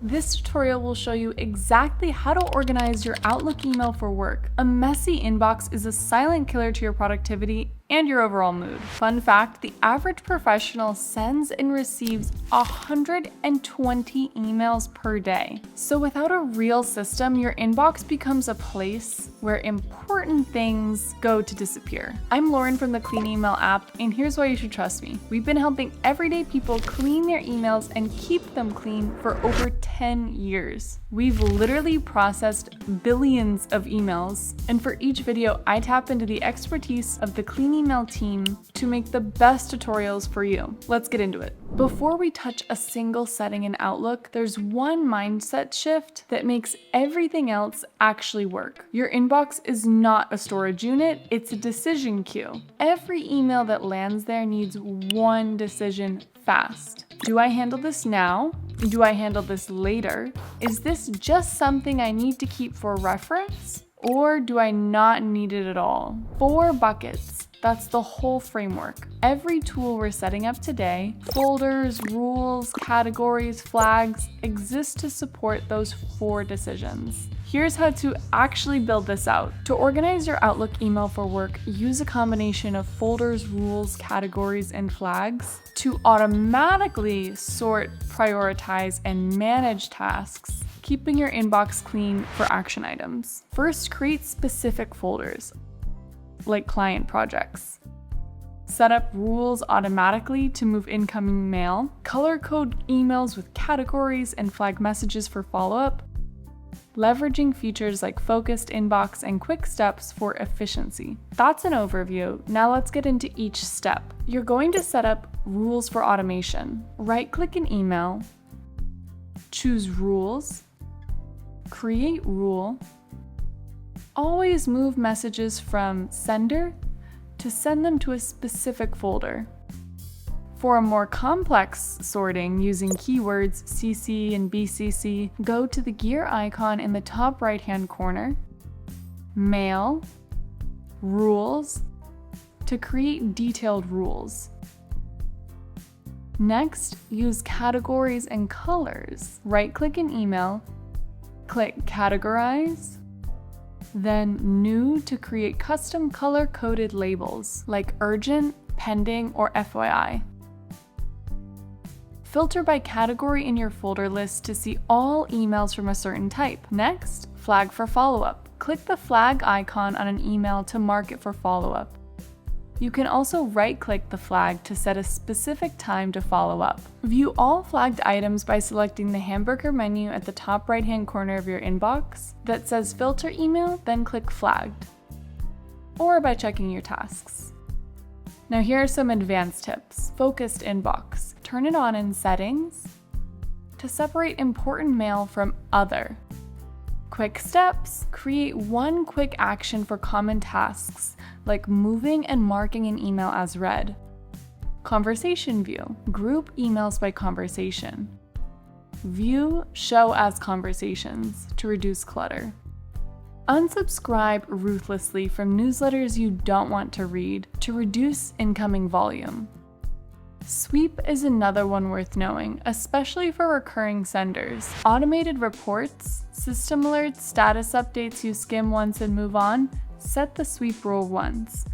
This tutorial will show you exactly how to organize your Outlook email for work. A messy inbox is a silent killer to your productivity and your overall mood. Fun fact, the average professional sends and receives 120 emails per day. So without a real system, your inbox becomes a place where important things go to disappear. I'm Lauren from the Clean Email app, and here's why you should trust me. We've been helping everyday people clean their emails and keep them clean for over 10 years. We've literally processed billions of emails, and for each video, I tap into the expertise of the Clean Email team to make the best tutorials for you. Let's get into it. Before we touch a single setting in Outlook, there's one mindset shift that makes everything else actually work. Your inbox is not a storage unit, it's a decision queue. Every email that lands there needs one decision fast. Do I handle this now? Do I handle this later? Is this just something I need to keep for reference? Or do I not need it at all? 4 buckets. That's the whole framework. Every tool we're setting up today, folders, rules, categories, flags, exist to support those 4 decisions. Here's how to actually build this out. To organize your Outlook email for work, use a combination of folders, rules, categories, and flags to automatically sort, prioritize, and manage tasks, keeping your inbox clean for action items. First, create specific folders, like client projects. Set up rules automatically to move incoming mail. Color code emails with categories and flag messages for follow-up. Leveraging features like focused inbox and quick steps for efficiency. That's an overview. Now let's get into each step. You're going to set up rules for automation. Right-click an email, choose rules, create rule. Always move messages from sender to send them to a specific folder. For a more complex sorting using keywords CC and BCC, go to the gear icon in the top right-hand corner, Mail, Rules, to create detailed rules. Next, use categories and colors. Right-click an email, click Categorize, then New to create custom color-coded labels like Urgent, Pending, or FYI. Filter by category in your folder list to see all emails from a certain type. Next, flag for follow-up. Click the flag icon on an email to mark it for follow-up. You can also right-click the flag to set a specific time to follow up. View all flagged items by selecting the hamburger menu at the top right-hand corner of your inbox that says Filter Email, then click Flagged, or by checking your tasks. Now here are some advanced tips. Focused inbox. Turn it on in settings to separate important mail from other. Quick steps. Create one quick action for common tasks, like moving and marking an email as read. Conversation view. Group emails by conversation. View show as conversations to reduce clutter. Unsubscribe ruthlessly from newsletters you don't want to read to reduce incoming volume. Sweep is another one worth knowing, especially for recurring senders. Automated reports, system alerts, status updates you skim once and move on, set the sweep rule once.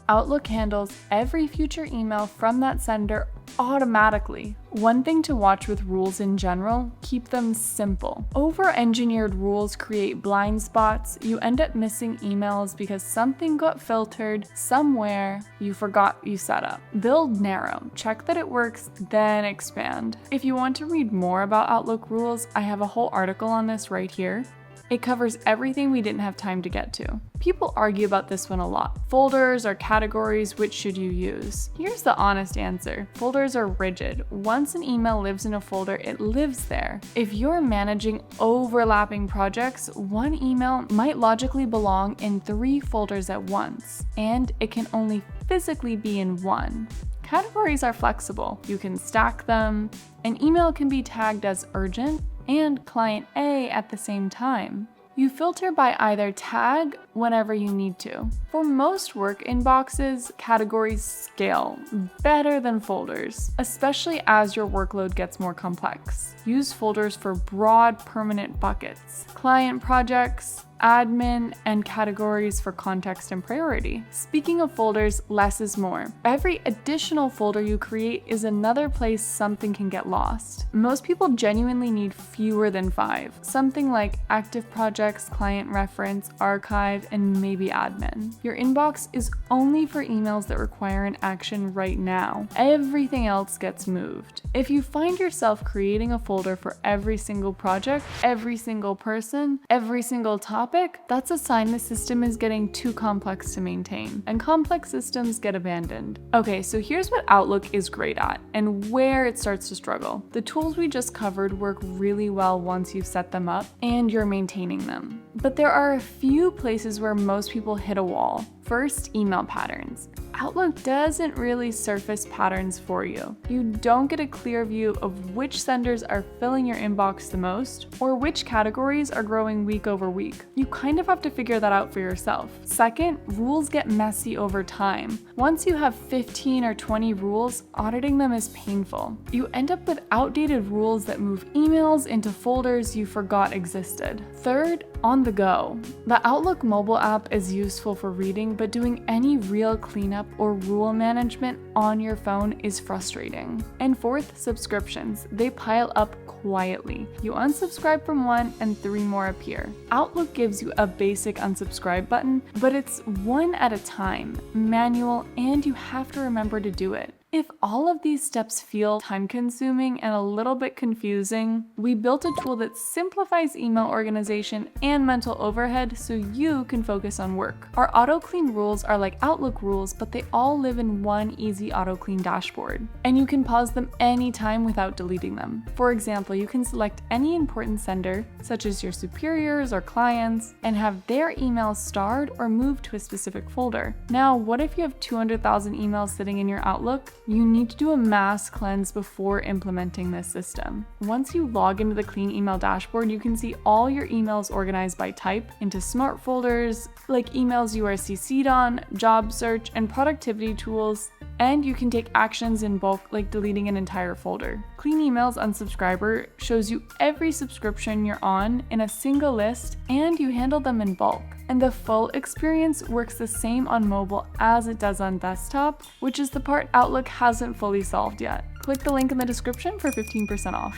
Outlook handles every future email from that sender automatically. One thing to watch with rules in general, keep them simple. Over-engineered rules create blind spots. You end up missing emails because something got filtered somewhere you forgot you set up. Build narrow. Check that it works, then expand. If you want to read more about Outlook rules, I have a whole article on this right here. It covers everything we didn't have time to get to. People argue about this one a lot. Folders or categories, which should you use? Here's the honest answer. Folders are rigid. Once an email lives in a folder, it lives there. If you're managing overlapping projects, one email might logically belong in 3 folders at once, and it can only physically be in one. Categories are flexible. You can stack them. An email can be tagged as urgent and client A at the same time. You filter by either tag, whenever you need to. For most work inboxes, categories scale better than folders, especially as your workload gets more complex. Use folders for broad, permanent buckets, client projects, admin, and categories for context and priority. Speaking of folders, less is more. Every additional folder you create is another place something can get lost. Most people genuinely need fewer than 5, something like active projects, client reference, archive, and maybe admin. Your inbox is only for emails that require an action right now. Everything else gets moved. If you find yourself creating a folder for every single project, every single person, every single topic, that's a sign the system is getting too complex to maintain, and complex systems get abandoned. Okay, so here's what Outlook is great at, and where it starts to struggle. The tools we just covered work really well once you've set them up and you're maintaining them. But there are a few places where most people hit a wall. First, email patterns. Outlook doesn't really surface patterns for you. You don't get a clear view of which senders are filling your inbox the most, or which categories are growing week over week. You kind of have to figure that out for yourself. Second, rules get messy over time. Once you have 15 or 20 rules, auditing them is painful. You end up with outdated rules that move emails into folders you forgot existed. Third, on the go. The Outlook mobile app is useful for reading, but doing any real cleanup or rule management on your phone is frustrating. And fourth, subscriptions. They pile up quietly. You unsubscribe from one and 3 more appear. Outlook gives you a basic unsubscribe button, but it's one at a time, manual, and you have to remember to do it. If all of these steps feel time-consuming and a little bit confusing, we built a tool that simplifies email organization and mental overhead so you can focus on work. Our auto-clean rules are like Outlook rules, but they all live in one easy auto-clean dashboard. And you can pause them anytime without deleting them. For example, you can select any important sender, such as your superiors or clients, and have their emails starred or moved to a specific folder. Now, what if you have 200,000 emails sitting in your Outlook? You need to do a mass cleanse before implementing this system. Once you log into the Clean Email dashboard, you can see all your emails organized by type into smart folders, like emails you are CC'd on, job search, and productivity tools, and you can take actions in bulk like deleting an entire folder. Clean Emails Unsubscriber shows you every subscription you're on in a single list, and you handle them in bulk. And the full experience works the same on mobile as it does on desktop, which is the part Outlook hasn't fully solved yet. Click the link in the description for 15% off.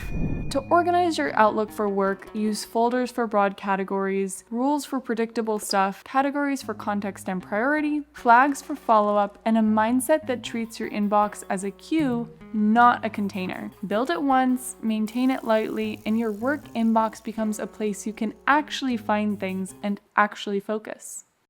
To organize your Outlook for work, use folders for broad categories, rules for predictable stuff, categories for context and priority, flags for follow-up, and a mindset that treats your inbox as a queue, not a container. Build it once, maintain it lightly, and your work inbox becomes a place you can actually find things and actually focus.